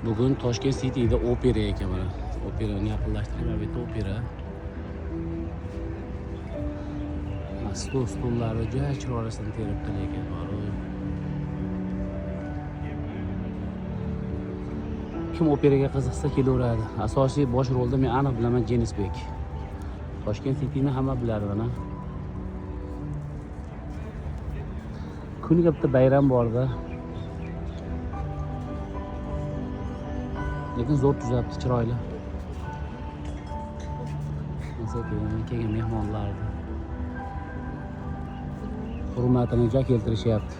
Bugün Toshkent City'de opera ekan mana. Operani yaqinlashtirib, bu opera. Stullarni juda chiroyli teribdi lekin bor. Kim operaga qiziqsa kelaveradi. Asosiy bosh rolda men aniq bilaman Jenis Bek. Toshkent City'ni hamma biladi mana. Kuniga bitta bayram borda. Lekin zo'r tuzabdi, chiroyli. Kelgan mehmonlarni hurmatini ja keltirishyapti.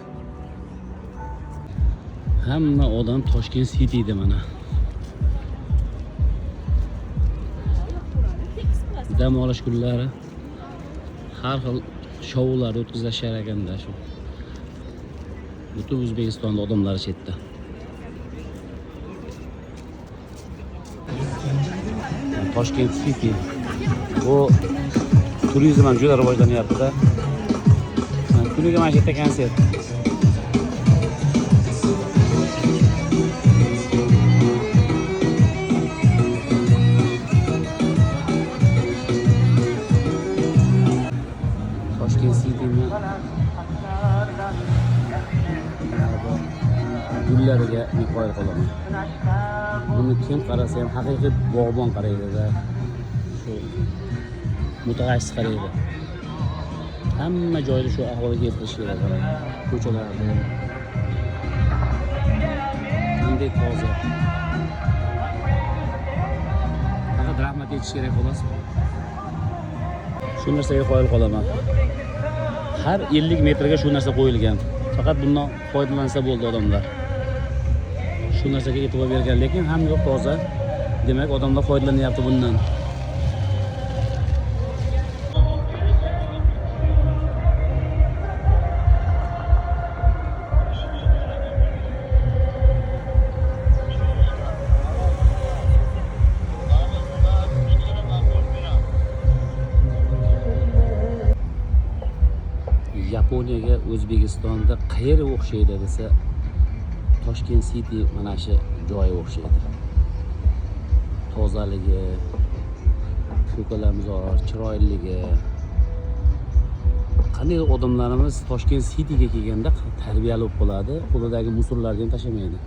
Hamma odam Toshkent City'da mana. Dam olish kunlari har xil shoular o'tkazishar ekanda shu. Butun O'zbekistonda odamlar chetda. Toshkent City bu turizm ham juda rivojlanyapti. Kuniga mana shu yerda konsert. Toshkent City'ni gullariga qoyil qolaman. Buni kim qarasa ham haqiqiy bog'bon qaraydi-da. Shu mutaxassis qaraydi. Hamma joyda shu ahvolga keltirish kerak. Ko'chalarda qanday toza. Faqat rahmat aytish kerak xolos. Shu narsaga qoyil qolaman. Har 50 metrga shu narsa qo'yilgan. Faqat bundan foydalansa bo'ldi odamlar. Shu narsaga e'tibor bergan, lekin ham yo'q toza. Demak, odamlar foydalanyapti bundan. Yaponiyaga O'zbekistonda qayerga o'xshaydi desa, Toshkent City mana shu joyga o'xshaydi. Tozaligi, ko'kalamzor, chiroyligi. Qanday odamlarimiz Toshkent Cityga kelganda tarbiyali bo'lib qoladi, qo'lidagi musorlarni ham tashlamaydi.